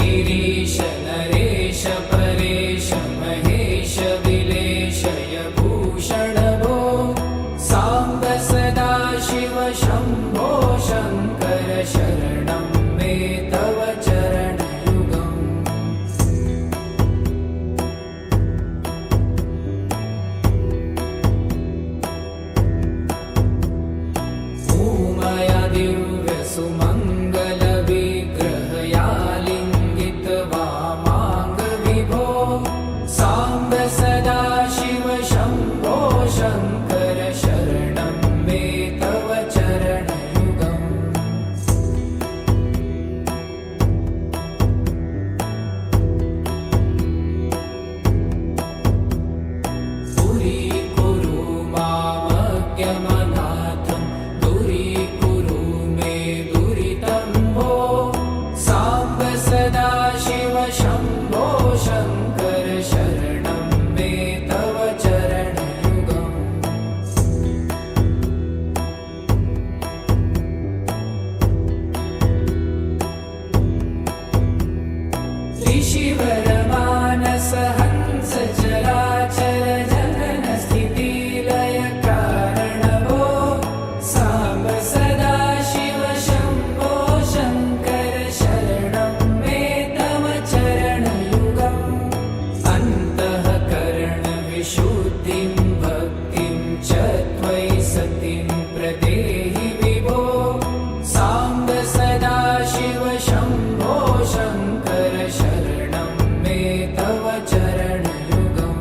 गिरीश नरेश परेश महेश विलेशय भूषण भो साम्ब सदा शिव शम्भो शङ्कर शरणं मे तव चरणयुगम् उमया दिव्य सुमङ्गल विग्रहया लिङ्गित वामाङ्ग विभो साम्ब सदा शिव शम्भो शङ्कर शरणं मे तव चरणयुगम् दूरीकुरु मामज्ञमनाथं दूरीकुरु मे दुरितं भो साम्ब सदा शिव शम्भो शङ्कर शरणं मे तव चरणयुगम् ऋषिवरमानस हंस चराचर जनन स्थितिलय कारण भो साम्ब सदा शिव शम्भो शङ्कर शरणं मे तव चरणयुगम् अन्तःकरण विशुद्धिं भक्तिं च त्वयि सतिं प्रदेहि विभो साम्ब सदा शिव शम्भो शङ्कर शरणं मे तव चरणयुगम्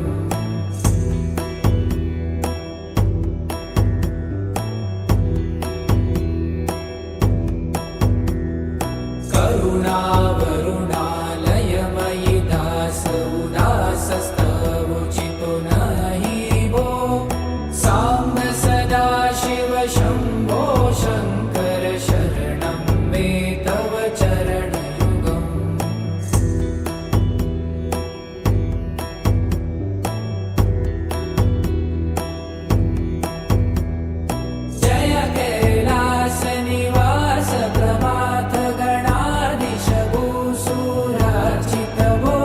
करुणावरुणालयमयि दास उदासस्तवोचितो नहि भो साम्ब सदा शिव शम्भो शङ्कर शरणं मे तव चरणयुगम् जय कैलास निवास प्रमाथ गणाधीश भूसुरार्चित भो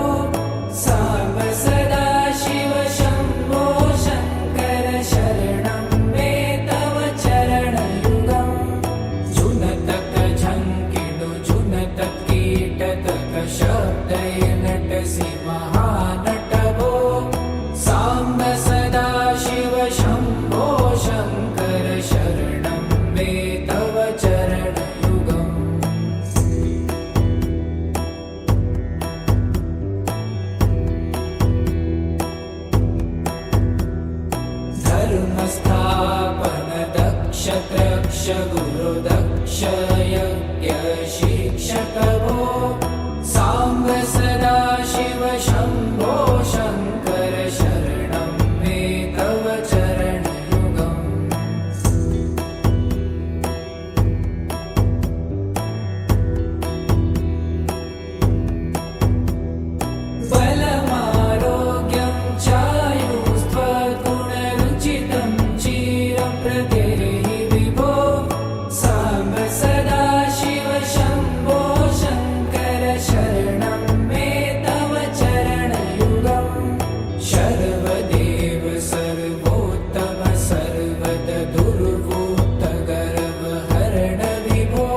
साम्ब सदा शिव शम्भो शङ्कर शरणं मे तव चरणयुगम् जुनतक झङ्किडु जुनतक कीटतक शब्दय नटसि महानट भो साम्ब सदा शिव शम्भो शङ्कर शरणं मे तव चरणयुगम् धर्मस्थापन दक्ष त्रक्ष गुरु दक्ष यज्ञ शिक्षक भो साम्ब सदा शिव शम्भो शङ्कर शरणं मे तव चरणयुगम् बलमारोग्यं चायुस्त्वगुणरुचितं चिरप्रदेहि विभो साम्ब सदा शिव शम्भो शङ्कर शरणं मे तव चरणयुगम् शर्वदेव सर्वोत्तम सर्वद दुर्वूत गर्वहरण विभो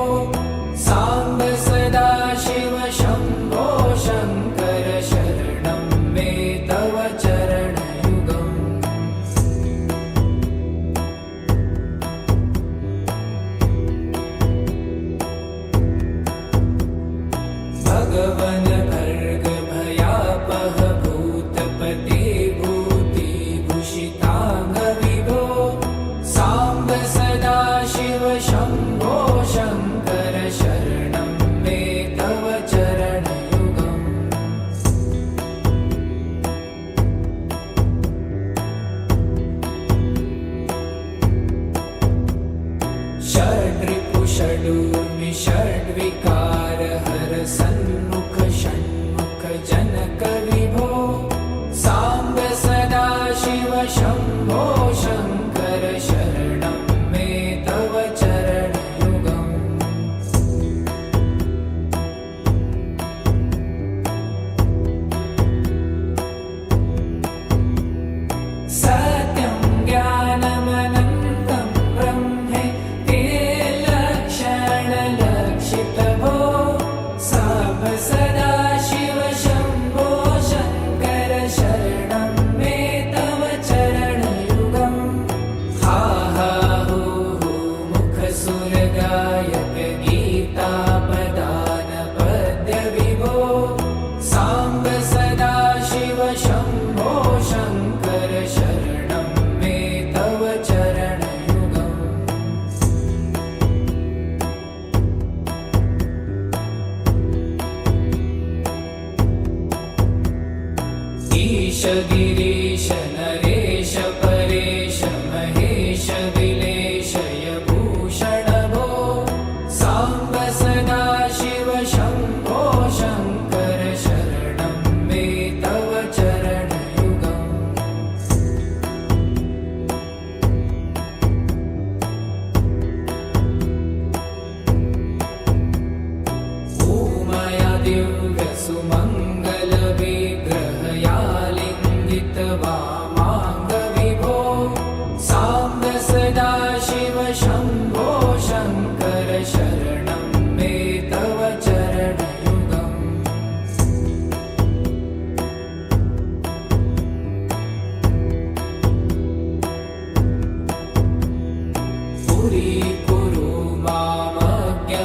साम्ब सदा शिव शम्भो शङ्कर शरणं मे तव चरणयुगम् भगवन भर्ग भयापह भूतपते भूतिभूषिताङ्ग विभो साम्ब सदा शिव शम्भो शङ्कर शरणं मे तव चरणयुगम् षड्रिपु षडूर्मि षड्विकार हर सन्मुख षण्मुख जनक विभो साम्ब सदा शिव शम्भो शङ्कर शरणं मे तव चरणयुगम् सत्यं ज्ञानमनन्तं ब्रह्मे ते लक्षणलक्षितभो साम्ब सदा शिव शम्भो शङ्कर शरणं मे तव चरणयुगम् हा हा हू हू मुखसुरगायक गीतापदान पद्यविभो साम्ब सदा शिव शम्भो शङ्कर शरणं मे तव चरणयुगम् ईश गिरीश नरेश परेश महेश विलेशय भूषण भो साम्ब सदा शिव शम्भो शङ्कर शरणं मे तव चरणयुगम् ऊमया दिव्यसुमङ्गलविग्रहया लिङ्गितवामाङ्गविभो साम्ब सदा शिव शम्भो शङ्कर शरणं मे तव चरणयुगम् दूरीकुरु मामज्ञमनाथं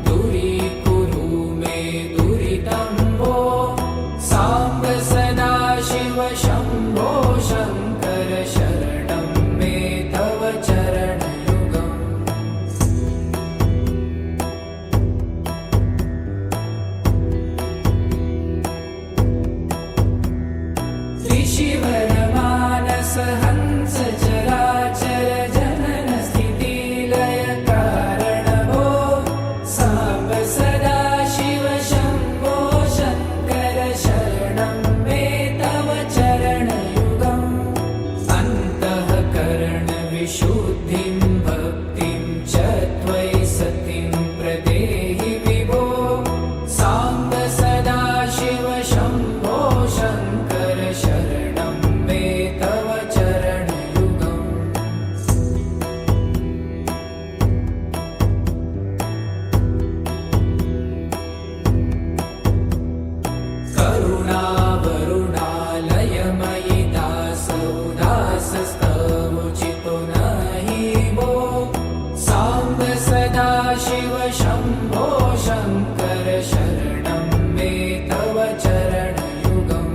दूरीकुरु मे दुरितं भो साम्ब सदा शिव शम्भो शङ्कर शरणं मे तव चरणयुगम् त्रिशिवरमानस हंस चराचर जनन स्थितिलय कारण भो साम्ब सदा शिव शम्भो शङ्कर शरणं मे तव चरणयुगम् अन्तःकरणविशुद्धिं भक्तिं च त्वयि सतिं प्रदेहि विभो साम्ब सदा शिव शम्भो शङ्कर शरणं मे तव चरणयुगम् करुणावरुणालयमयि दासौदासस्तवोचितो नहि भो साम्ब सदा शिव शम्भो शङ्कर शरणं मे तव चरणयुगम्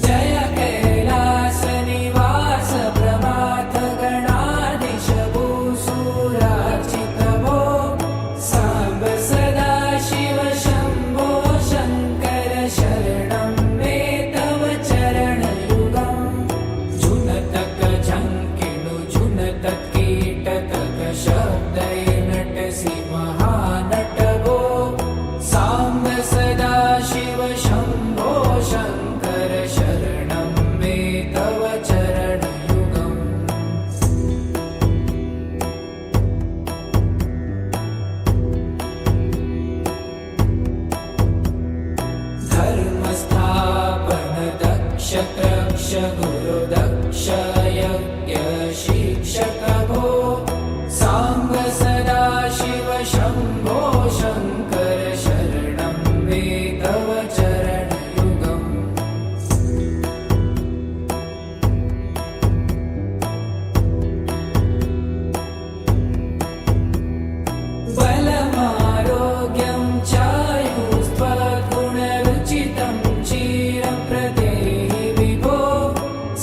जय कैलासनिवास प्रमाथ गणाधीश भूसुरार्चित भो साम्ब सदा शिव शम्भो शङ्कर शरणं मे तव चरणयुगम् जुनतक झङ्किणु जुनतक कीटतक शब्दैर्नटसि महानट भो साम्ब सदा शिव शम्भो शङ्कर शरणं मे तव चरणयुगम् धर्मस्थापन दक्ष त्रक्ष गुरुदक्ष यज्ञ शिक्षक भो साम्ब सदा शिव शम्भो शङ्कर शरणं मे तव चरणयुगम् बलमारोग्यं चायुस्त्वगुणरुचितं चिरं प्रदेहि विभो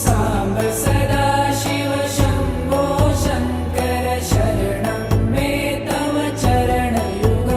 साम्ब सदा शिव शम्भो शङ्कर शरणं मे तव चरणयुगम्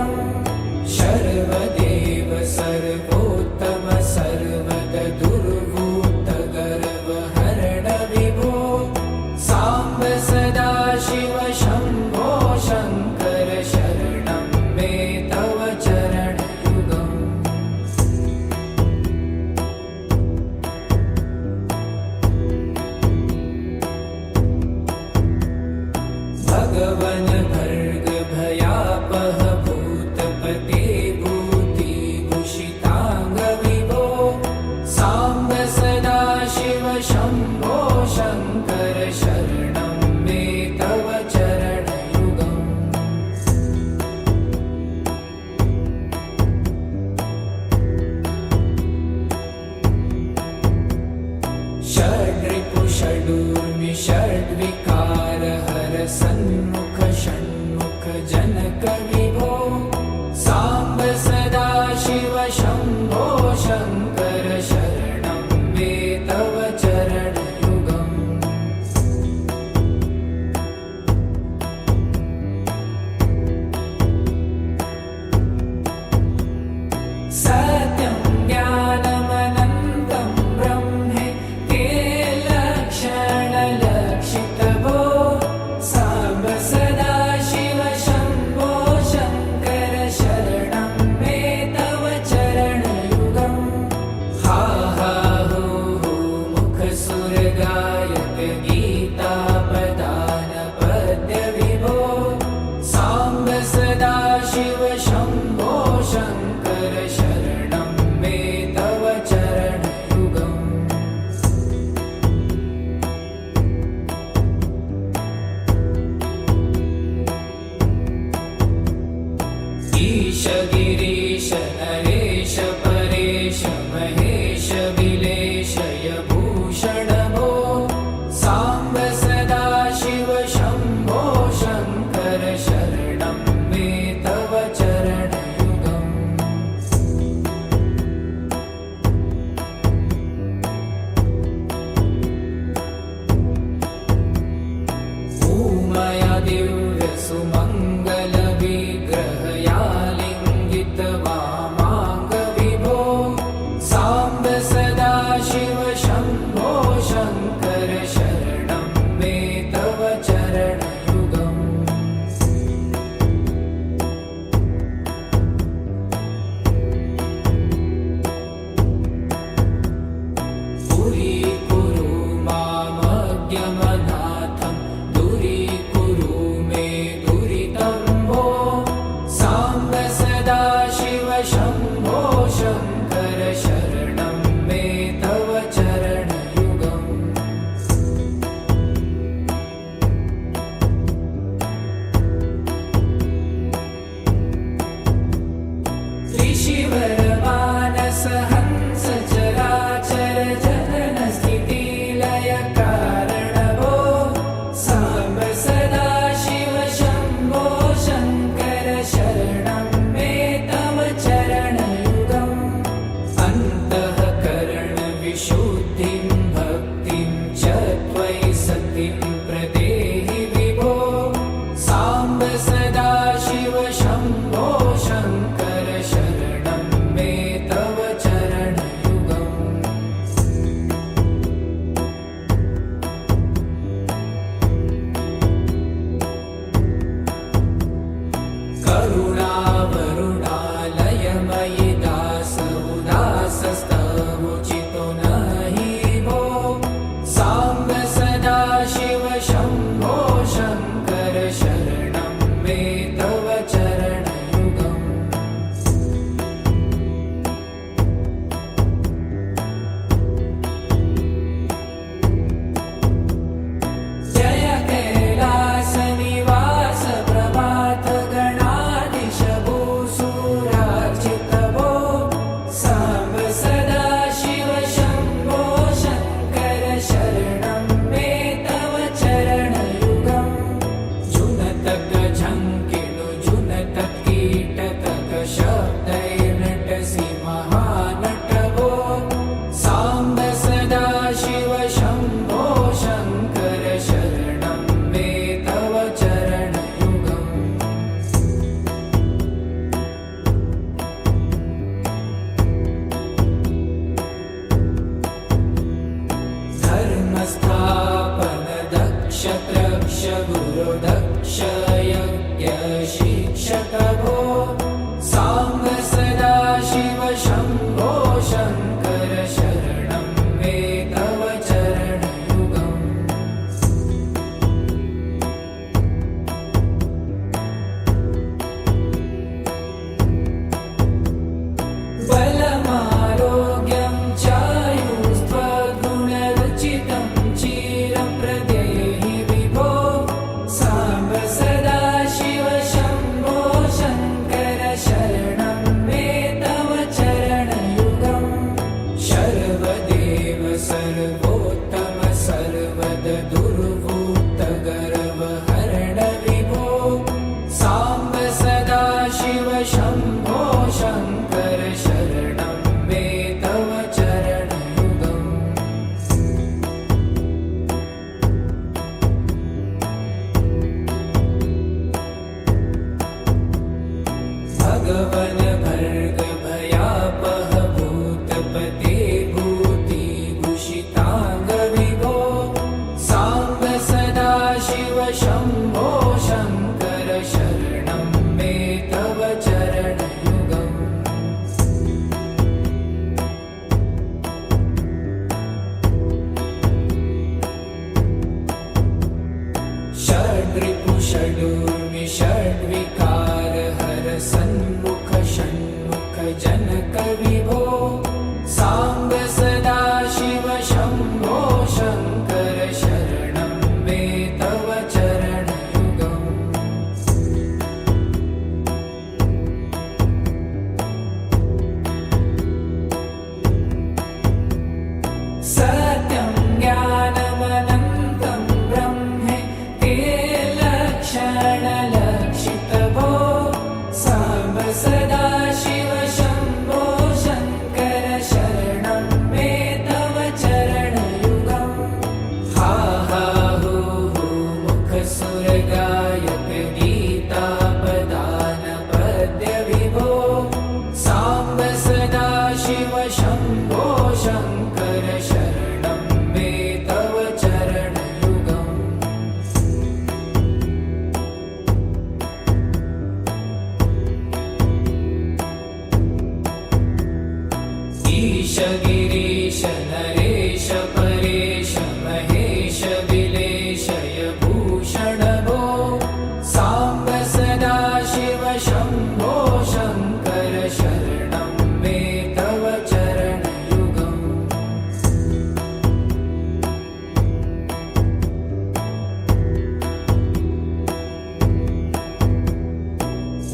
ईश गिरीश नरेश परेश महेश विलेशय भूषण भो साम्ब सदा शिव शम्भो शङ्कर शरणं मे तव चरणयुगम् उमया दिव्य सुमङ्गल विग्रहया लिङ्गित वामाङ्ग विभो साम्ब सदा शिव शम्भो शङ्कर शरणं मे तव चरणयुगम् पुरीकुरु मामज्ञमनाथं दूरीकुरु मे दुरितं भो साम्ब सदा शिव शम्भो शङ्कर शरणं मे तव चरणयुगम् त्रिशिवरमानस हंस चराचर जनन स्थिति लय कारण भो साम्ब सदा शिव शम्भो शङ्कर शरणं मे तव चरणयुगम् अन्तःकरण विशुद्धिं भक्तिं च त्वयि सतिं प्रदेहि विभो साम्ब सदा शिव शम्भो शङ्कर शरणं मे तव चरणयुगम् करुणावरुणालयमयि दास उदासस्तवोचितो नहि भो साम्ब सदा शिव शम्भो शङ्कर शरणं मे तव चरणयुगम् जय कैलासनिवास प्रभात गणाधीश भूसुरार्चित भो साम्ब सदा शिव शम्भो शङ्कर शरणं मे तव चरणयुगम् जुनतक झङ्किणु जुनतक कीटतक शब्दैर्नटसि महानट भो साम्ब सदा शिव शम्भो शङ्कर शरणं मे तव चरणयुगम् धर्मस्थापन दक्ष त्रक्ष गुरु दक्ष यज्ञ शिक्षक भो साम्ब सदा शिव शम्भो शङ्कर शरणं मे तव चरणयुगम् बलमारोग्यं चायुस्त्वगुणरुचितं चिरं प्रदेहि विभो साम्ब सदा शिव शम्भो शङ्कर शरणं मे तव चरणयुगम् शर्वदेव सर्वोत्तम सर्वद दुर्भूत गर्वहरण विभो साम्ब सदा शिव शम्भो शङ्कर शरणं मे तव चरणयुगम् भगवन भर्ग भयापह भूतपते भूतिभूषिताङ्ग विभो साम्ब सदा शिव शम्भो शङ्कर शरणं मे तव चरणयुगम् षड्रिपु षडूर्मि षड्विकार हर सन्मुख सदा शिव शम्भो शङ्कर शरणं मे तव चरणयुगम् हा हा हू हू मुखसुरगायक गीतापदान पद्य विभो साम्ब सदा शिव शम्भो शङ्कर शरणं मे तव चरणयुगम् ईश गिरीश नरेश परेश महेश विलेशय भूषण भो साम्ब सदा शिव शम्भो शङ्कर शरणं मे तव चरणयुगम्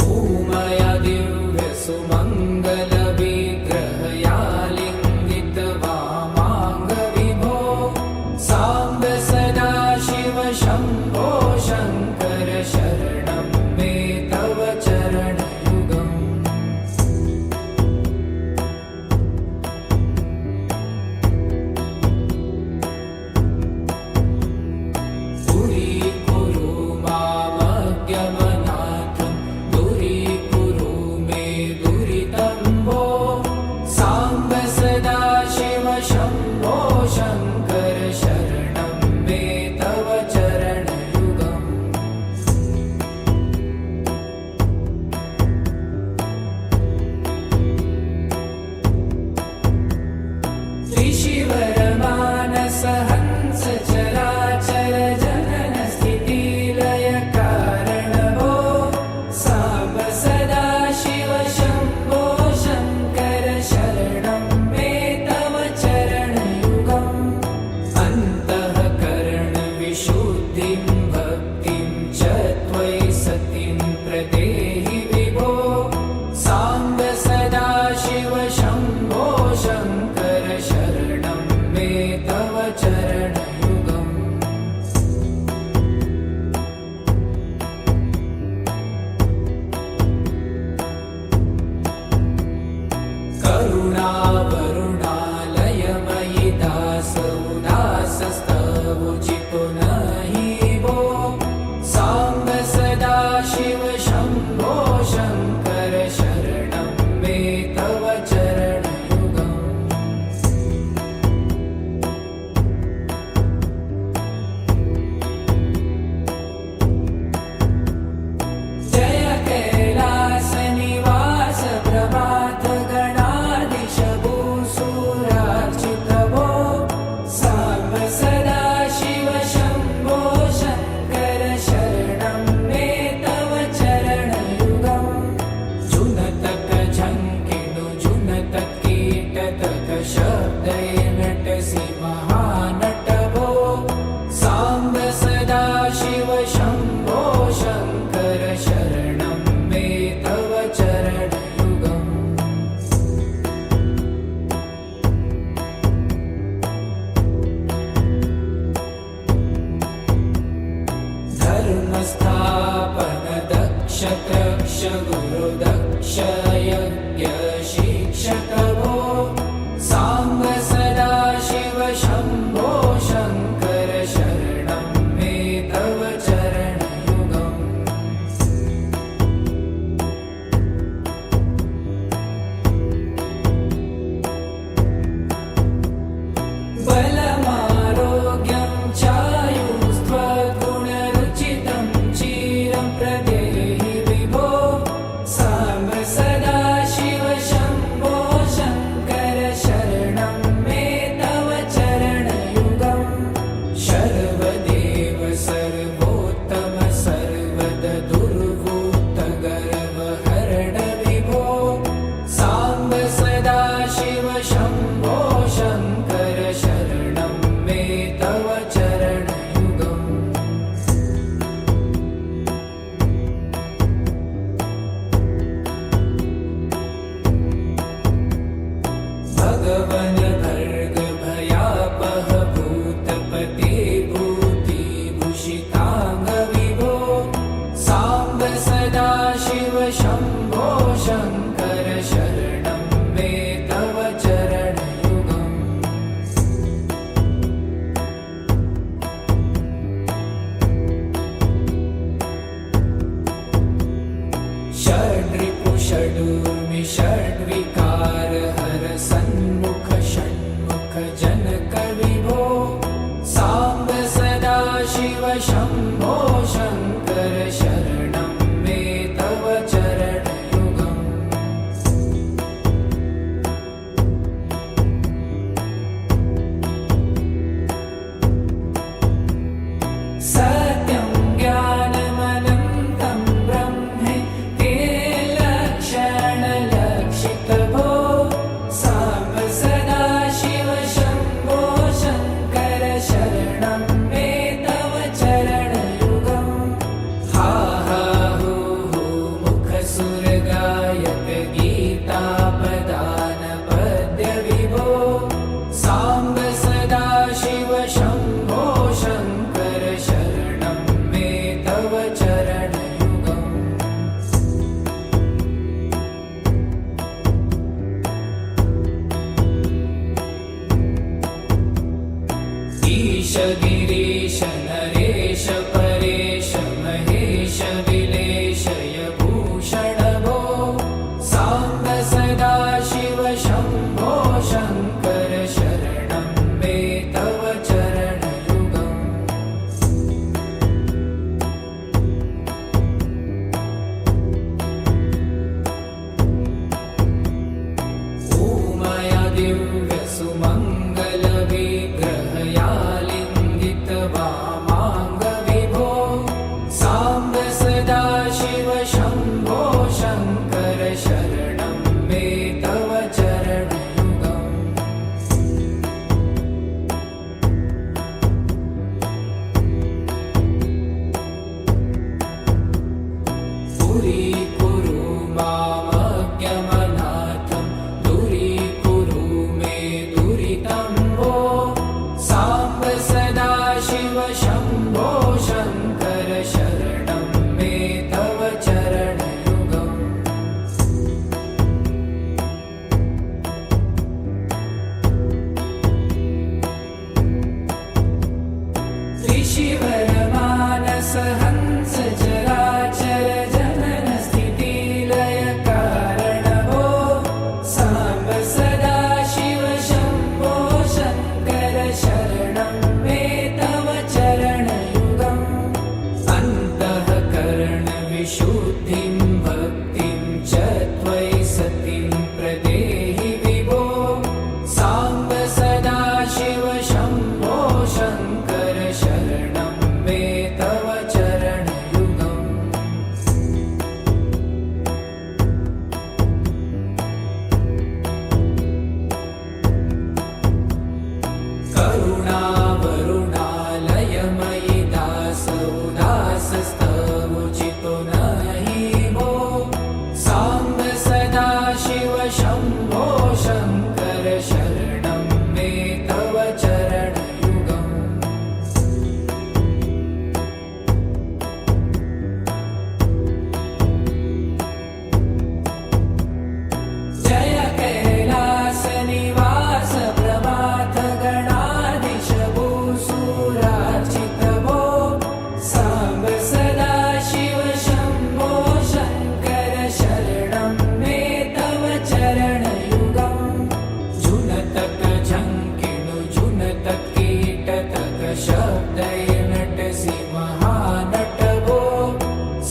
ऊमया दिव्य सुमङ्गल विग्रहया लिङ्गित वामाङ्ग विभो साम्ब सदा शिव शम्भो शङ्कर शरणं मे तव चरणयुगम् दूरीकुरु मामज्ञमनाथं दूरीकुरु मे दुरितं भो साम्ब सदा शिव शम्भो शङ्कर शरणं मे तव चरणयुगम् त्रिशिवरमानस हंस चराचर जनन स्थितिलय कारण भो साम्ब सदा शिव शम्भो शङ्कर शरणं मे तव चरणयुगम् अन्तःकरण विशुद्धिं भक्तिं च त्वयि सतिं प्रदेहि विभो साम्ब सदा शिव शम्भो शङ्कर शरणं मे तव चरणयुगम् करुणावरुणालयमयि दास उदासस्तवोचितो नहि भो साम्ब सदा शिव शम्भो शङ्कर शरणं मे तव चरणयुगम् जय कैलासनिवास प्रभात गणाधीश भूसुरार्चित भो साम्ब सदा शिव शम्भो शङ्कर शरणं मे तव चरणयुगम् जुनतक झङ्किणु जुनतक कीटतक शब्दैर्नटसि महानट भो साम्ब सदा शिव शम्भो शङ्कर शरणं मे तव चरणयुगम् धर्मस्थापन दक्ष त्रक्ष गुरुदक्ष यज्ञ शिक्षक भो साम्ब सदा शिव शम्भो शङ्कर शरणं मे तव चरणयुगम् बलमारोग्यं चायुस्त्वगुणरुचितं चिरं प्रदेहि विभो साम्ब सदा शिव शम्भो शङ्कर शङ्कर शरणं मे तव चरणयुगम् षड्रिपु षडूर्मि षड्विकार हर सन्मुख षण्मुख जनक विभो साम्ब सदा शिव शम्भो शङ्कर शरणं मे तव चरणयुगम् सत्यं ज्ञानमनन्तं ब्रह्मे ते लक्षणलक्षितभो साम्ब सदा शिव शम्भो शङ्कर शरणं मे तव चरणयुगम् हा हा हू हू मुखसुरगायक गीतापदान पद्यविभो साम्ब सदा शिव शम्भो शङ्कर शरणं मे तव चरणयुगम् ईश गिरीश नरेश परेश महेश विलेशय भूषण भो साम्ब सदा शिव शम्भो शङ्कर शरणं मे तव चरणयुगम् उमया दिव्य सुमङ्गल विग्रहयालिङ्गित वामाङ्ग विभो साम्ब सदा शिव शम्भो शङ्कर शरणं मे तव चरणयुगम् पुरीकुरु मामज्ञमनाथं दूरीकुरु मे दुरितं भो साम्ब सदा शिव शम्भो शङ्कर शरणं मे तव चरणयुगम् त्रिशिवरमानस हंस चराचर जनन स्थितिलय कारण भो साम्ब सदा शिव शम्भो शङ्कर शरणं मे तव चरणयुगम् अन्तःकरण विशुद्धिं भक्तिं च त्वयि सतिं प्रदेहि विभो साम्ब सदा शिव शम्भो शङ्कर शरणं मे तव चरणयुगम् करुणावरुणालयमयि दास उदासस्तवोचितो नहि भो साम्ब सदा शिव शम्भो शङ्कर शरणं मे तव चरणयुगम् जय कैलास निवास प्रभात गणाधीश भूसुरार्चित भो साम्ब सदा शिव शम्भो शङ्कर शरणं मे तव चरणयुगम् झुनतक झङ्किणु झुनतक कीटतक शब्दै नटसि महानट भो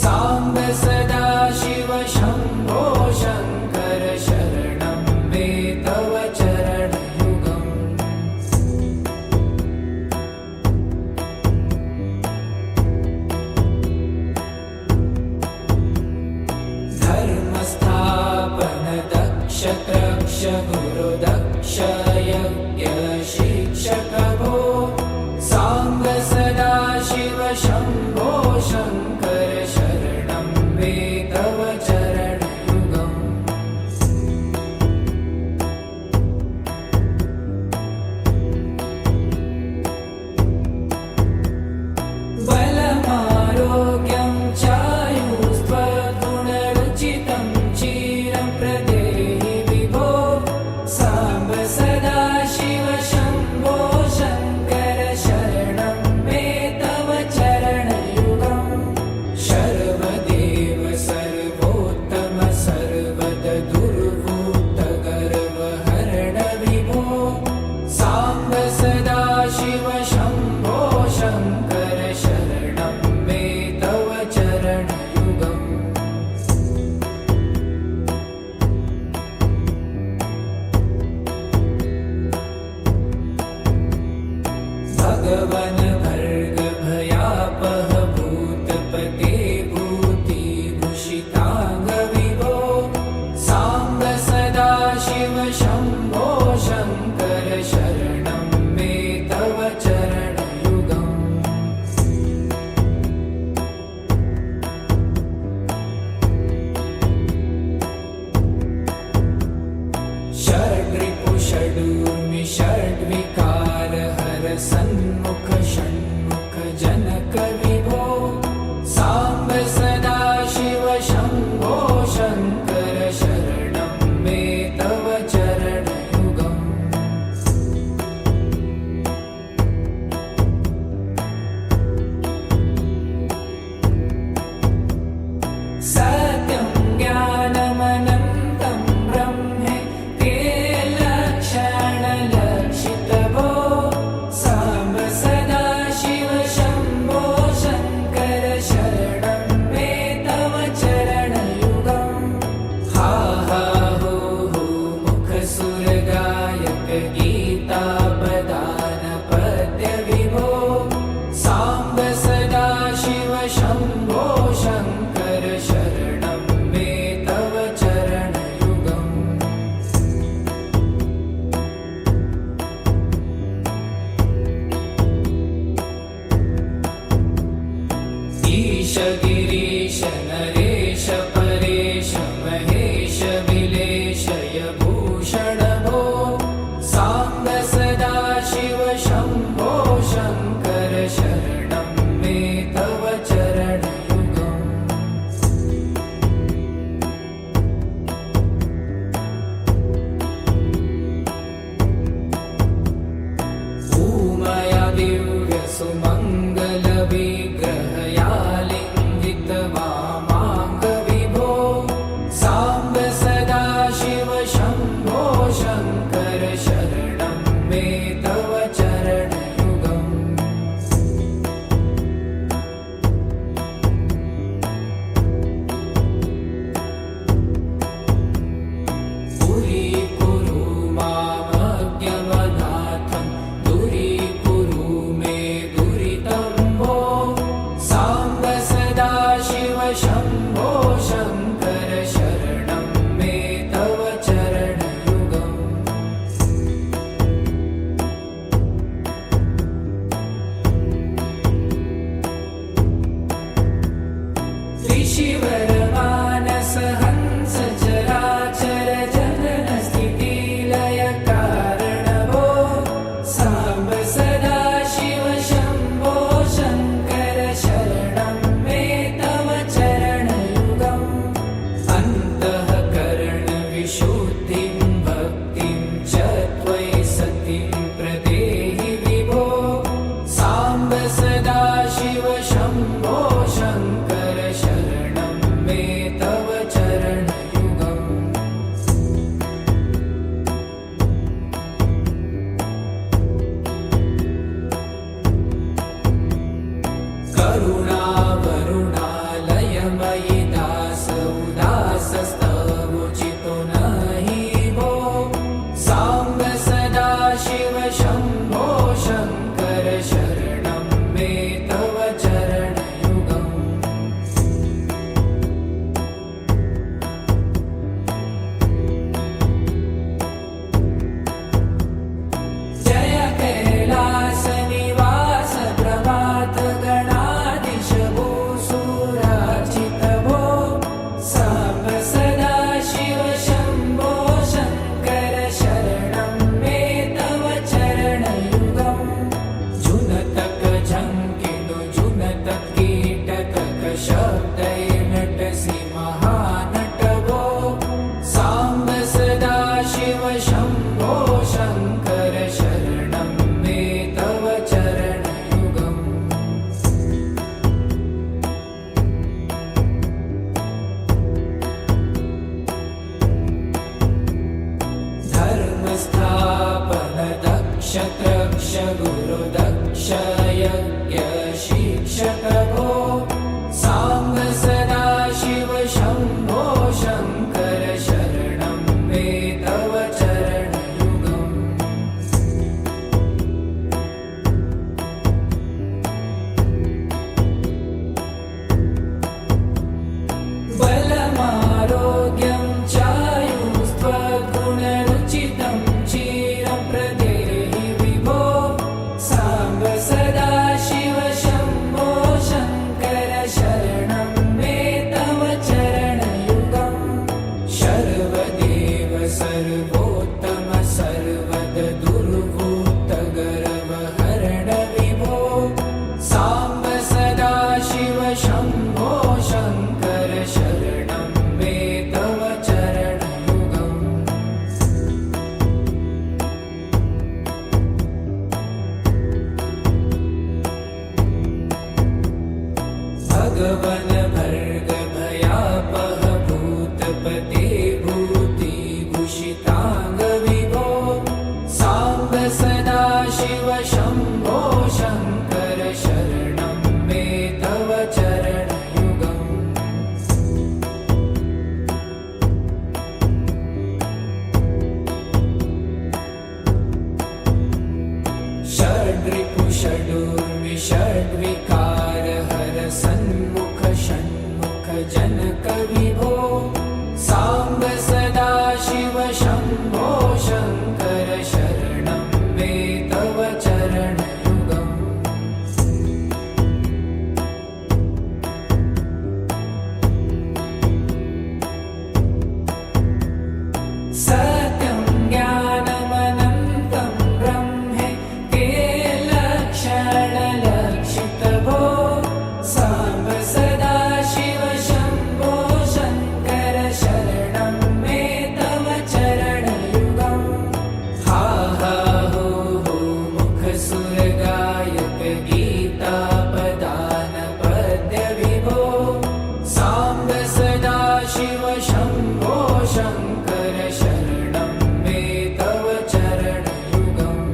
साम्ब सदा शिव शम्भो शङ्कर शरणं मे तव चरणयुगम् धर्मस्थापन दक्ष त्रक्ष गुरु दक्ष यज्ञ शिक्षक भो साम्ब सदा शिव शम्भो शङ्कर शरणं मे तव चरणयुगम् बलमारोग्यं चायुस्त्वगुणरुचितं जीवनम् शङ्कर शरणं मे तव चरणयुगम् सत्यं ज्ञानमनन्तं ब्रह्मे ते लक्षणलक्षितभो साम्ब सदा शिव शम्भो शङ्कर शरणं मे तव चरणयुगम् हा हा हो हो मुखसुरगायक गीतापदानपद्य विभो साम्ब सदा शिव शम्भो शङ्कर शरणं मे तव चरणयुगम् ईश गिरीश नरेश परेश महेश विलेशय भूषण भो साम्ब सदा शिव शम्भो शङ्कर शरणं मे तव चरणयुगम् ऊमया दिव्य सुमङ्गल विग्रहया लिङ्गित वामाङ्ग विभो साम्ब सदा शिव शम्भो शङ्कर शरणं मे तव चरणयुगम् पुरीकुरु मामज्ञमनाथं दूरीकुरु मे दुरितं भो साम्ब सदा शिव शम्भो शङ्कर शरणं मे तव चरणयुगम् त्रिशिवरमानस हंस चराचर जनन स्थितिलय कारण भो साम्ब सदा शिव शम्भो शङ्कर शरणं मे तव चरणयुगम् अन्तःकरण विशुद्धिं भक्तिं च त्वयि सतिं प्रदेहि विभो साम्ब सदा शिव शम्भो शङ्कर शरणं मे तव चरणयुगम् करुणावरुणालयमयि दास उदासस्तवोचितो नहि भो साम्ब सदा शिव शम्भो शङ्कर शरणं मे तव चरणयुगम् जय कैलासनिवास प्रभात गणाधीश भूसुरार्चित भो साम्ब सदा शिव शम्भो शङ्कर शरणं मे तव चरणयुगम् जुनतक झङ्किनु जुनतक कीटकक शब्दैर्नटसि महानट भो साम्ब सदा शिव शम्भो शङ्कर शरणं मे तव चरणयुगम् धर्मस्थापन दक्ष त्रक्ष गुरु दक्ष यज्ञ शिक्षक भो साम्ब सदा शिव शम्भो शङ्कर शरणं मे तव चरणयुगम् बलमारोग्यं चायुस्त्वगुणरुचितं चिरं प्रदेहि विभो साम्ब सदा शिव शम्भो शङ्कर शरणं मे तव चरणयुगम् शर्वदेव सर्वोत्तम सर्वद दुर्भूत गर्वहरण विभो साम्ब सदा शिव शम्भो शङ्कर शरणं मे तव षड्विकार हर सन्मुख षण्मुख जनक विभो साम्ब सदा शिव शम्भो शङ्कर शरणं मे तव चरणयुगम् सत्यं ज्ञानमनन्तं ब्रह्मे ते लक्षणलक्षितभो साम्ब सदा शिव शम्भो शङ्कर शरणं मे तव चरणयुगम् हा हा हो हो मुखसुरगायक गीतापदान पद्य विभो साम्ब सदा शिव शम्भो शङ्कर शरणं मे तव चरणयुगम्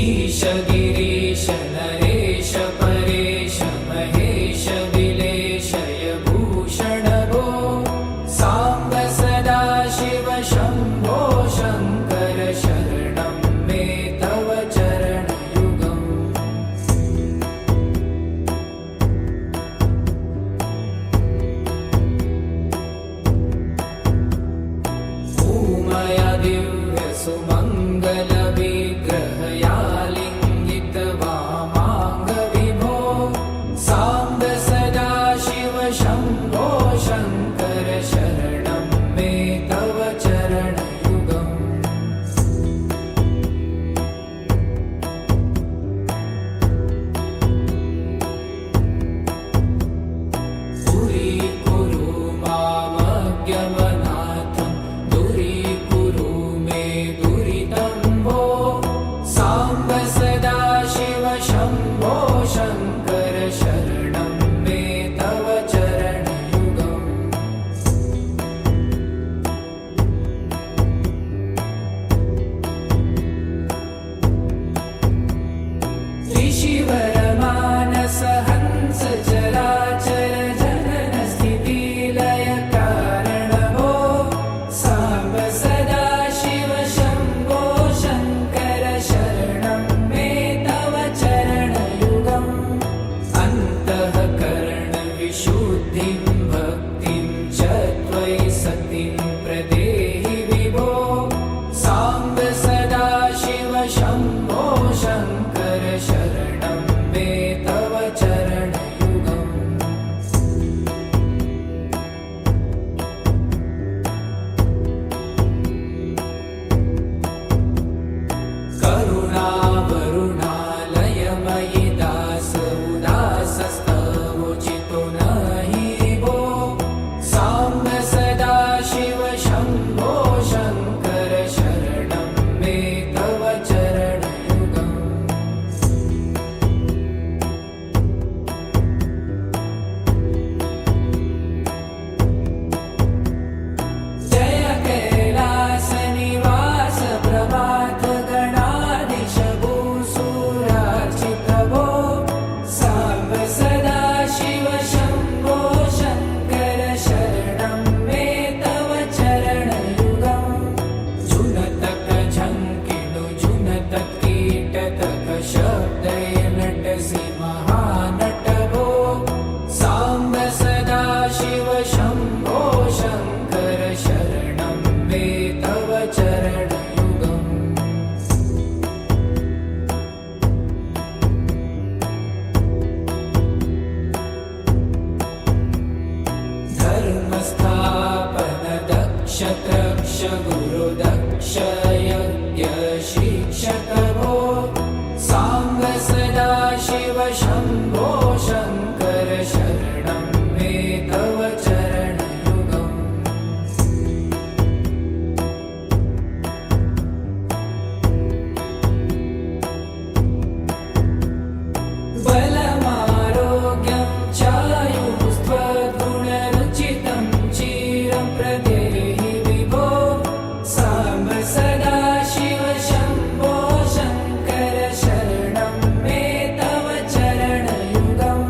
ईश गिरीश नरेश परेश महेश विलेशय भूषण भो साम्ब सदा शिव शम्भो शङ्कर शरणं मे तव चरणयुगम् उमया दिव्य सुमङ्गल विग्रहयालिङ्गित वामाङ्ग विभो साम्ब सदा शिव शम्भो शङ्कर शरणं मे तव चरणयुगम् दूरीकुरु मामज्ञमनाथं दूरीकुरु मे दुरितं भो साम्ब सदा शिव शम्भो शङ्कर शरणं मे तव चरणयुगम् ऋषिवरमानस हंस चराचर जनन स्थितिलय कारण भो साम्ब सदा शिव शम्भो शङ्कर शरणं मे तव चरणयुगम् अन्तःकरणविशुद्धिं भक्तिं च त्वयि सतिं प्रदेहि विभो साम्ब सदा शिव शम्भो शङ्कर शरणं मे तव चरणयुगम् करुणावरुणालयमयि दास उदासस्तवोचितो नहि भो साम्ब सदा शिव शम्भो शङ्कर शरणं मे तव चरणयुगम् जय कैलासनिवास प्रभात गणाधीश भूसुरार्चित भो साम्ब सदा शिव शम्भो शङ्कर शरणं मे तव चरणयुगम् जुनतक झङ्किणु जुनतक कीटतक शब्दय नटसि महानट भो साम्ब सदा शिव शम्भो शङ्कर शरणं मे तव चरणयुगम् धर्मस्थापन दक्ष त्रक्ष गुरुदक्ष यज्ञ शिक्षक भो साम्ब सदा शिव शम्भो शङ्कर शरणं मे तव चरणयुगम् बलमारोग्यं चायुस्त्वगुणरुचितं चिरं प्रदेहि विभो साम्ब सदा शिव शम्भो शङ्कर शरणं मे तव चरणयुगम्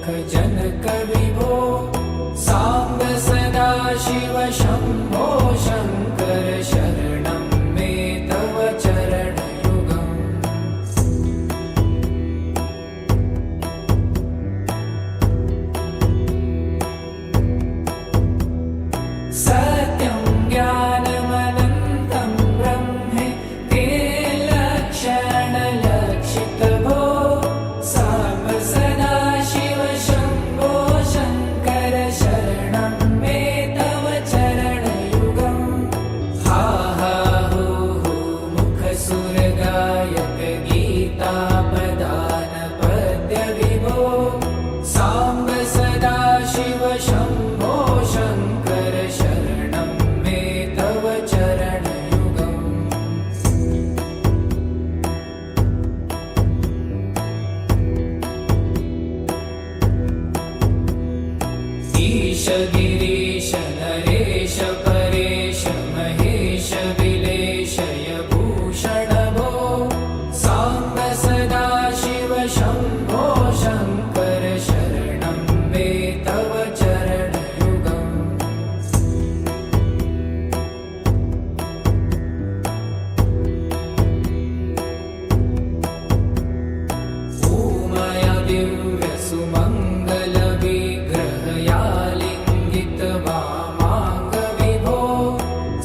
जनक विभो साम्ब सदा शिव शम्भो शङ्कर शरणं मे तव चरणयुगम् सत्यं ज्ञानमनन्तं ब्रह्मे ते लक्षणलक्षितभो साम्ब सदा शिव शम्भो शङ्कर शरणं मे तव चरणयुगम् हा हा हो हो मुखसुरगायक गीतापदान पद्य विभो साम्ब सदा शिव शम्भो शङ्कर शरणं मे तव चरणयुगम् ईश गिरीश नरेश परेश महेश विलेशय भूषण भो साम्ब सदा शिव शम्भो शङ्कर शरणं मे तव चरणयुगम् ऊमय दिव्यसुमङ्गलविग्रहयालिङ्गित वामाङ्ग विभो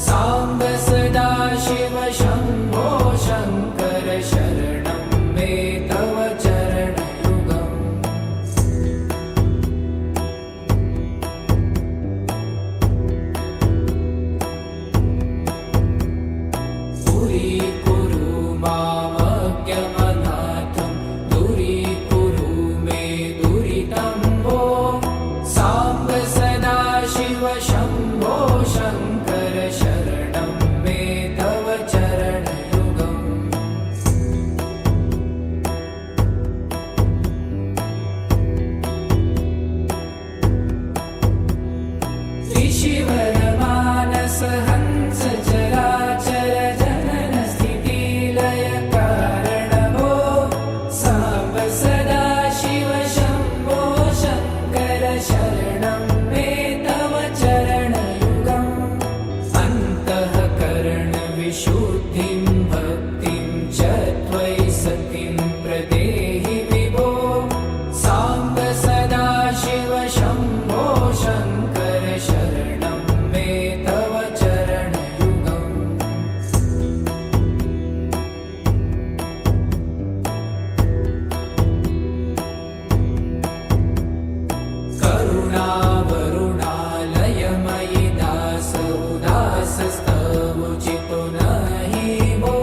साम्ब सदा शिव शम्भो शङ्कर शरणं मे तव चरणयुगम् दूरीकुरु मामज्ञमनाथं दूरीकुरु मे दुरितं भो साम्ब सदा शिव शम्भो शङ्कर शरणं मे तव चरणयुगम् ऋषिवरमानस हंस चराचर जनन स्थितिलय कारण भो साम्ब सदा शिव शम्भो शङ्कर शरणं मे तव चरणयुगम् अन्तःकरणविशुद्धिं भक्तिं च त्वयि सतिं प्रदेहि विभो साम्ब सदा शिव शम्भो शङ्कर शरणं मे तव चरणयुगम् करुणावरुणालयमयि दास उदासस्तवुचितो नहि भो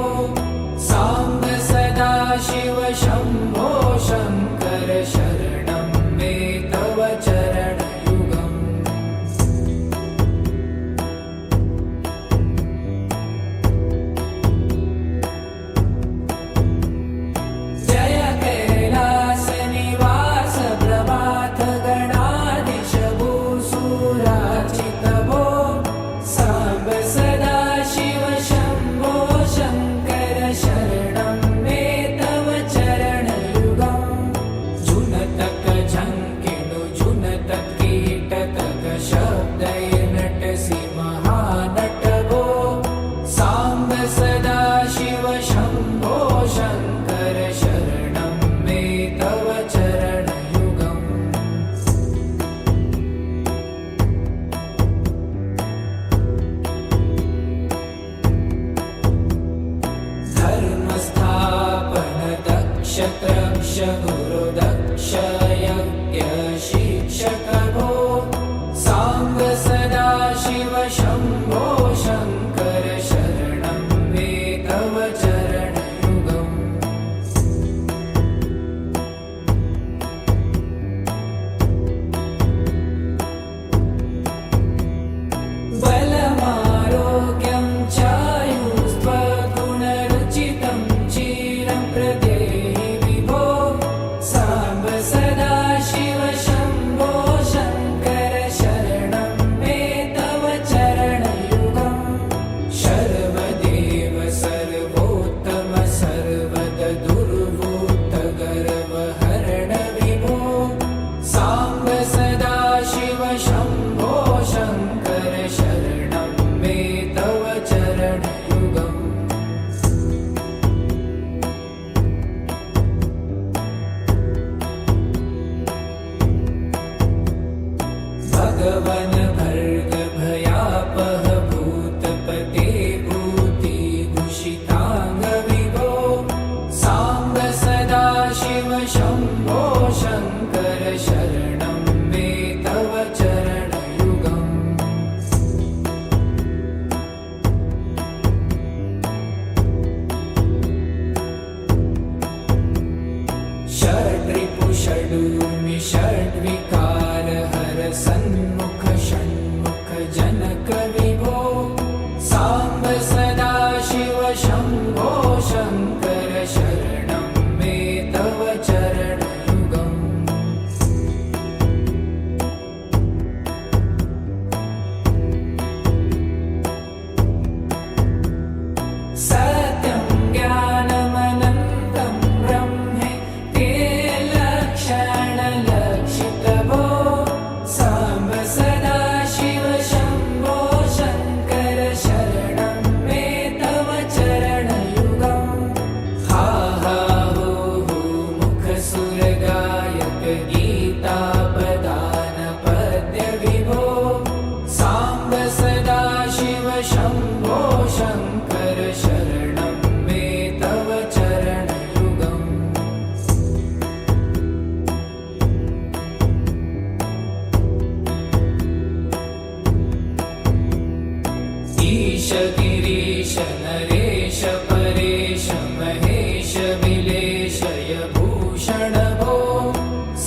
साम्ब सदा शिव शम्भो शङ्कर शरणं मे तव चरणयुगम् जय कैलास निवास प्रभात गणाधीश भो भार्गवन भर्ग भयापह भूतपते भूतिभूषितांग विभो सांब सदाशिव शंभो शंकर शरणं मे तव चरणयुगम् षड्रिपु षडूमि षड्विकार हर सन्मुख षण्मुख जनक विभो सांब सदाशिव शंभो शंकर शरणं मे तव चरणयुगम् सत्यं ज्ञानमनन्तं ब्रह्मे ते लक्षणलक्षितभो सांब सदाशिव शंभो शंकर शरणं मे तव चरणयुगम् हा हा हो हो मुखसुरगायक गीतापदान पद्य विभो सांब सदाशिव शंभो शंकर शरणं मे तव चरणयुगम् ईश गिरीश नरेश परेश महेश विलेशय भूषण भो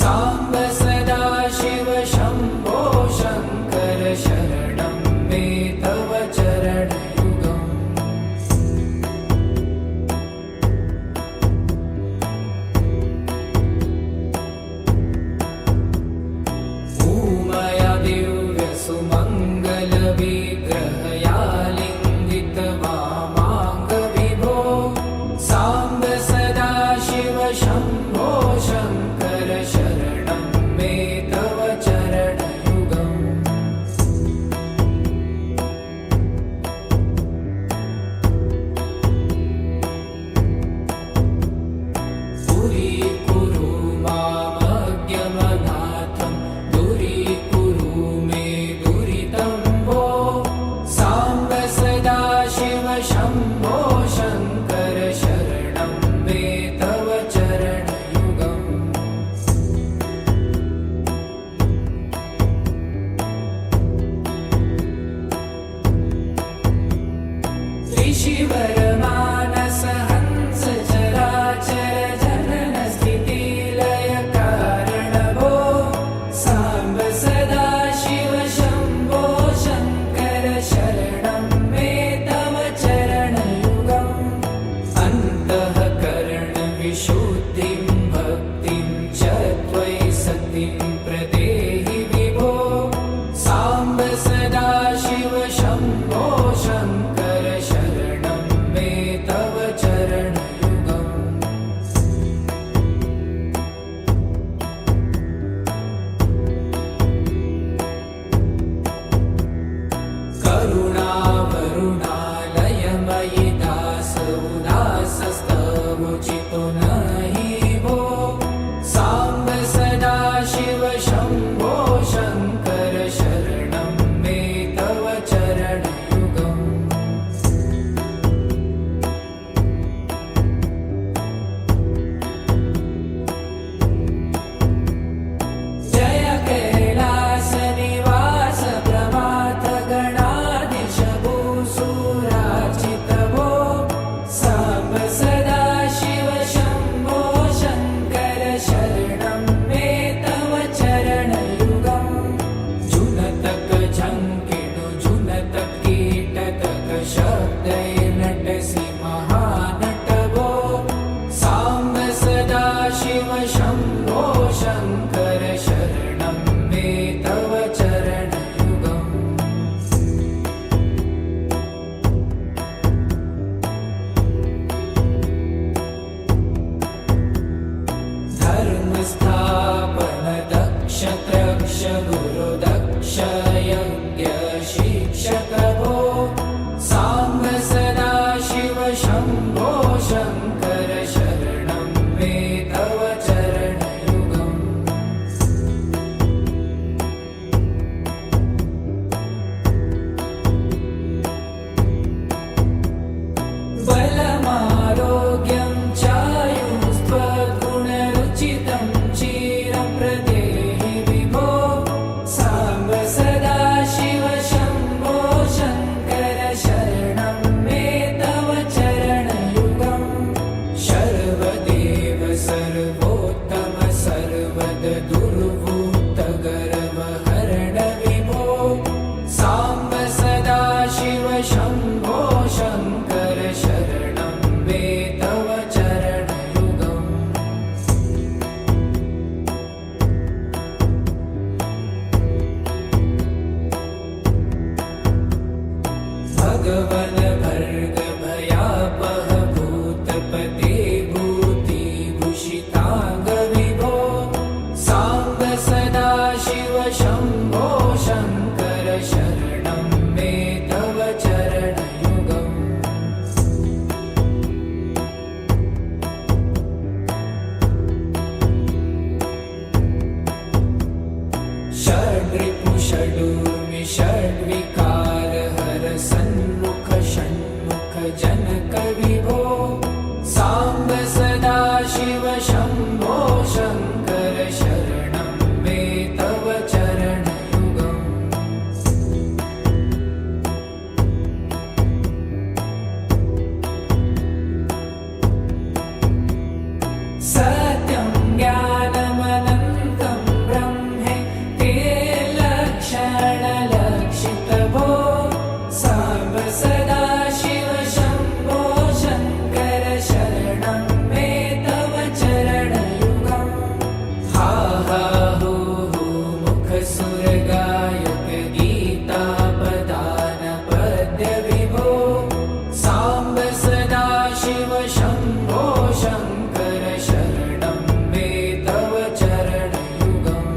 सांब सदाशिव शंभो शंकर शरणं मे तव चरणयुगम् उमया दिव्य सुमंगल विग्रहया लिंगित वामांग विभो सांब सदाशिव शंभो शंकर शरणं मे तव चरणयुगम् पुरीकुरु मामज्ञमनाथं दूरीकुरु मे दुरितं भो सांब सदाशिव शंभो शंकर शरणं मे तव चरणयुगम् त्रिशिवरमानस हंस चराचर जनन स्थिति लय कारण भो सांब सदाशिव शंभो शंकर शरणं मे तव चरणयुगम् अन्तःकरण विशुद्धिं भक्तिं च त्वयि सतिं प्रदेहि विभो सांब सदाशिव शंभो शंकर शरणं मे तव चरणयुगम् करुणावरुणालयमयि दास उदासस्तवोचितो नहि भो सांब सदाशिव शंभो शंकर शरणं मे तव चरणयुगम् जय कैलास निवास प्रमाथ गणाधीश भूसुरार्चित भो सांब सदाशिव शंभो शंकर शरणं मे तव चरणयुगम् जुनतक झंकिणु जुनतक कीटतक शब्दैर्नटसि महानट भो सांब सदाशिव शंभो शंकर शरणं मे तव चरणयुगम् धर्मस्थापन दक्ष त्रक्ष गुरु दक्ष यज्ञ शिक्षक भो सांब सदाशिव शंभो शंकर शरणं मे तव चरणयुगम् षड्रिपुषडूर्मि षड्विकार हर सन्मुख षण्मुख जनक विभो साम्ब सदा शिव शम्भो शङ्कर शरणं मे तव चरणयुगम् सत्यं ज्ञानमनन्तं ब्रह्मे ते लक्षणलक्षितभो साम्ब सदा शिव शम्भो शङ्कर शरणं मे तव चरणयुगम् हा हा हू हू मुखसुरगायक गीतापदान पद्य विभो साम्ब सदा शिव शम्भो शङ्कर शरणं मे तव चरणयुगम्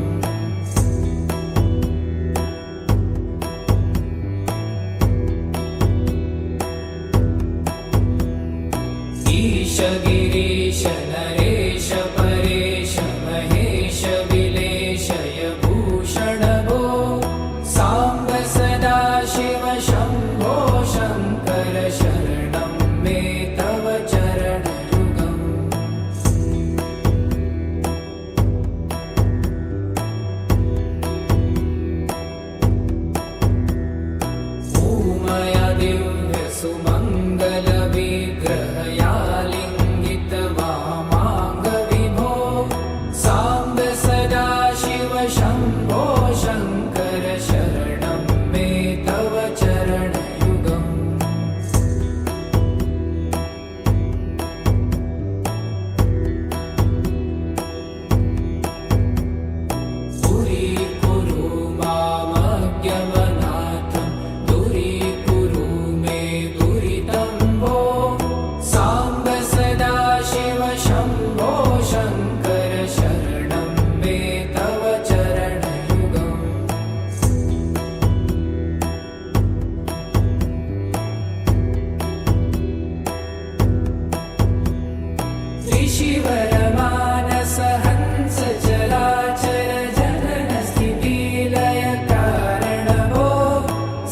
ईश गिरीश नरेश परेश महेश विलेशय भूषण भो साम्ब सदा शिव शम्भो शङ्कर शरणं मे तव चरणयुगम् ऊमया दिव्य सुमङ्गल विग्रहया लिङ्गित वामाङ्ग विभो साम्ब सदा शिव शम्भो शङ्कर शरणं मे तव चरणयुगम् पुरीकुरु मामज्ञमनाथं दूरीकुरु मे दुरितं भो साम्ब सदा शिव शम्भो शङ्कर शरणं मे तव चरणयुगम् ऋषिवरमानस हंस चराचर जनन स्थितिलय कारण भो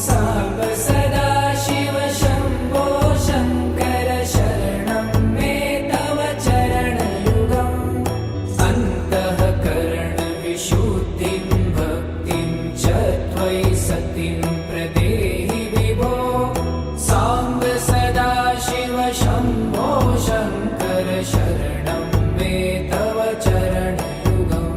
साम्ब सदा शिव शम्भो शङ्कर शरणं मे तव चरणयुगम् अन्तःकरण विशुद्धिं भक्तिं च त्वयि सतिं प्रदेहि विभो साम्ब सदा शिव शम्भो शङ्कर शरणं मे तव चरणयुगम्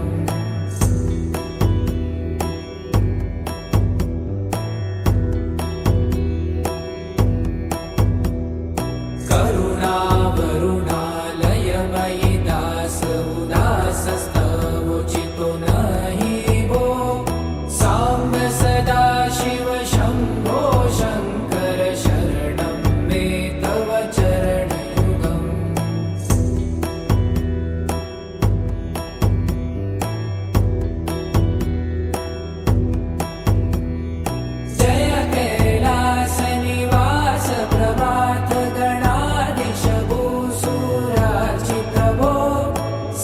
करुणावरुणालयमयि दास उदासस्तवोचितो नहि भो साम्ब सदा शिव शम्भो शङ्कर शरणं मे तव चरणयुगम् जय कैलासनिवास प्रभात गणाधीश भूसुरार्चित भो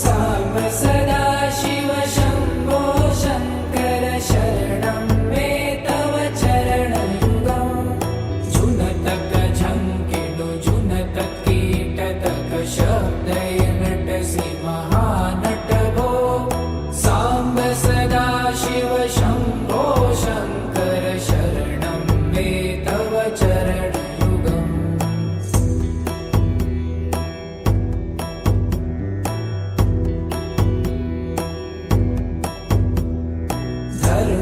साम्ब सदा शिव शम्भो शङ्कर शरणं मे तव चरणयुगम् जुनतक झङ्किणु जुनतक कीटतक शब्दै नटसि महानट भो साम्ब सदा शिव शम्भो शङ्कर शरणं मे तव चरणयुगम्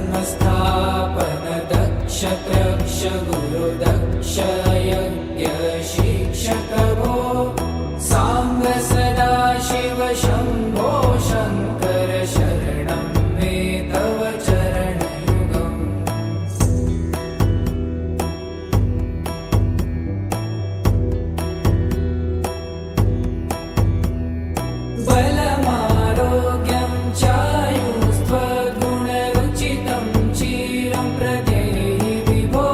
धर्मस्थापन दक्ष त्रक्ष गुरु दक्ष यज्ञ शिक्षक भो साम्ब सदा शिव शम्भो शङ्कर शरणं मे तव चरणयुगम् बलमारोग्यं चायुस्त्वगुणरुचितं चिरं प्रदेहि विभो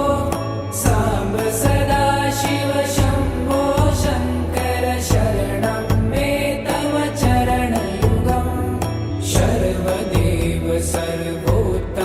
साम्ब सदा शिव शम्भो शङ्कर शरणं मे तव चरणयुगम् सर्वदेव सर्वोत्तम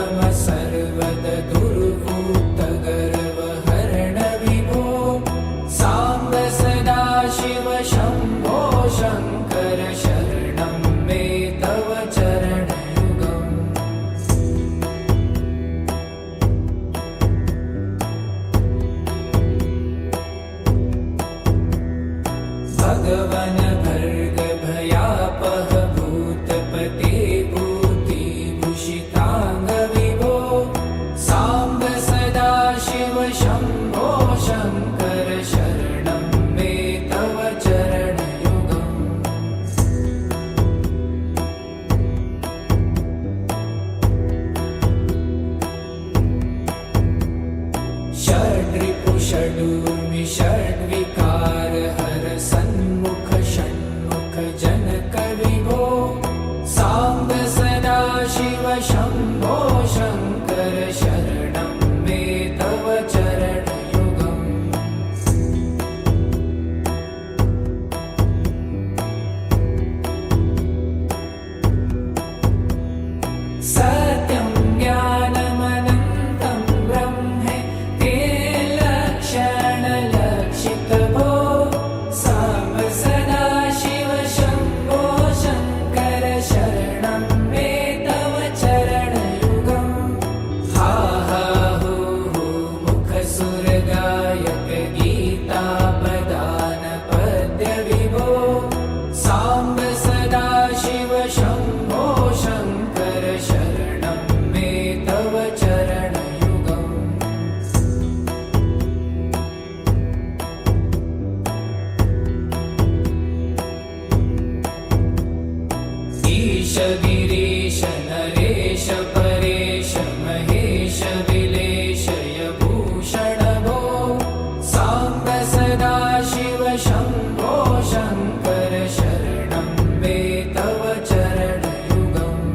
षड्विकार हर सन्मुख षण्मुख जनक विभो साम्ब सदा शिव शम्भो शङ्कर शरणं मे तव चरणयुगम् सत्यं ज्ञानमनन्तं ब्रह्मे ते लक्षणलक्षितभो साम्ब सदा शिव शम्भो शङ्कर शरणं मे तव चरणयुगम् हा हा हू हू मुखसुरगायक गीतापदान पद्य विभो साम्ब सदा शिव शम्भो शङ्कर शरणं मे तव चरणयुगम् ईश गिरीश नरेश परेश महेश विलेशय भूषण भो साम्ब सदा शिव शम्भो शङ्कर शरणं मे तव चरणयुगम्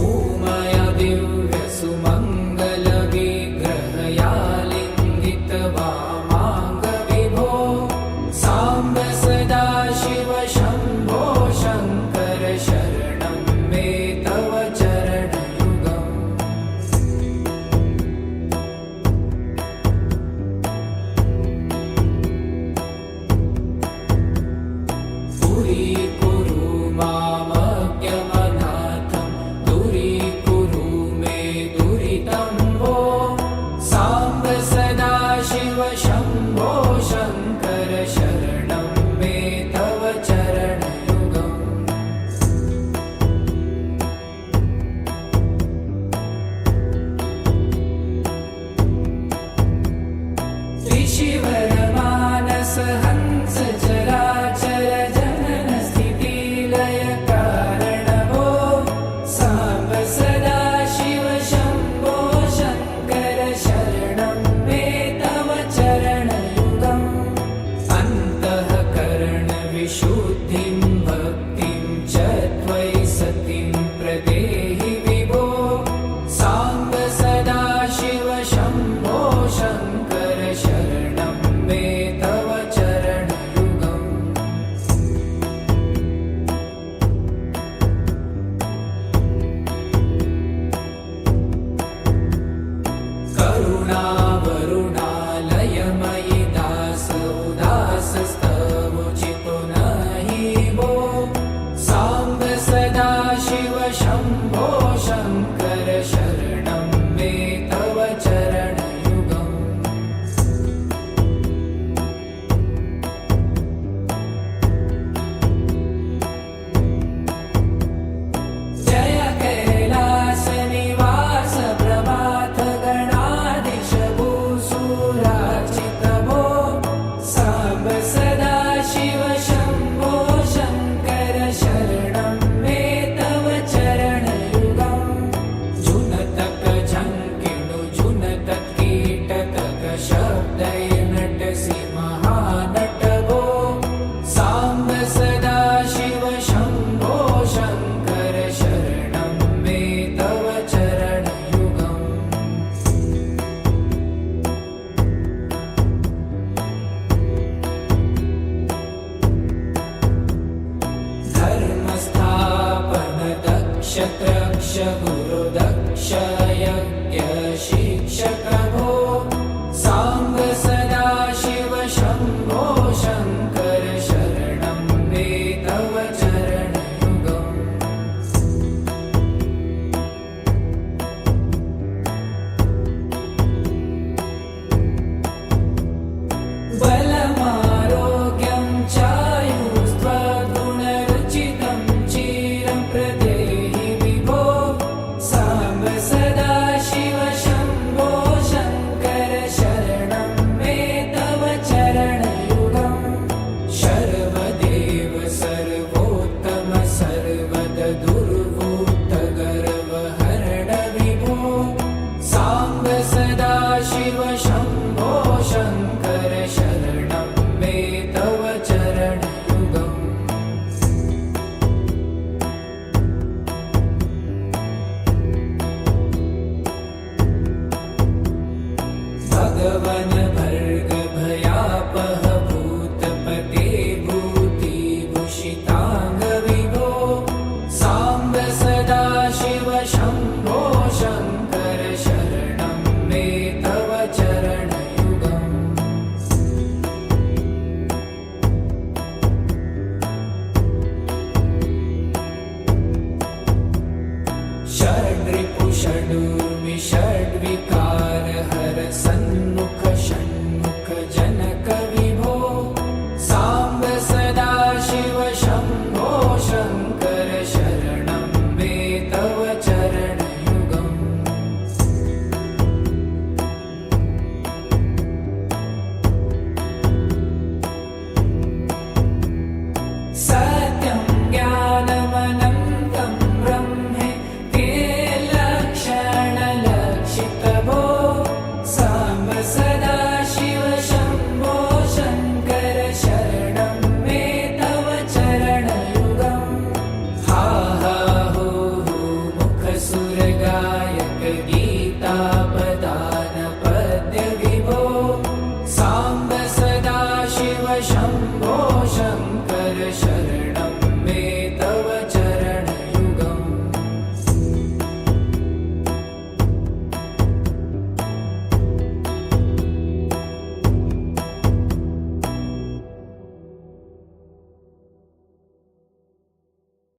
ऊमय दिव्य सुमङ्गल विग्रहयालिङ्गित वामाङ्ग विभो साम्ब सदा शिव शम्भो शङ्कर शरणं मे तव चरणयुगम् दूरीकुरु मामज्ञमनाथं दूरीकुरु मे दुरितं भो साम्ब सदा शिव शम्भो शङ्कर शरणं मे तव चरणयुगम् ऋषिवरमानस हंस चराचर जनन स्थिति लय कारण भो साम्ब सदा शिव शम्भो शङ्कर शरणं मे तव चरणयुगम् अन्तःकरण विशुद्धिं भक्तिं च त्वयि सतिं प्रदेहि विभो साम्ब सदा शिव शम्भो शङ्कर शरणं मे तव चरणयुगम् करुणावरुणालयमयि दास उदासस्तवोचितो नहि भो साम्ब सदा शिव शम्भो शङ्कर शरणं मे तव चरणयुगम् जय कैलासनिवास प्रभात गणाधीश भूसुरार्चित भो साम्ब सदा शिव शम्भो शङ्कर शरणं मे तव चरणयुगम् जुनतक झङ्किणु जुनतक कीटतक शब्दै नटसि महानट भो साम्ब सदा शिव शम्भो शङ्कर शरणं मे तव चरणयुगम् धर्मस्थापन दक्ष त्रक्ष गुरुदक्ष यज्ञ शिक्षक भो साम्ब सदा शिव शम्भो शङ्कर शरणं मे तव चरणयुगम् बलमारोग्यं चायुस्त्वगुणरुचितं चिरं प्रदेहि विभो साम्ब सदा शिव शिव शम्भो शङ्कर शरणं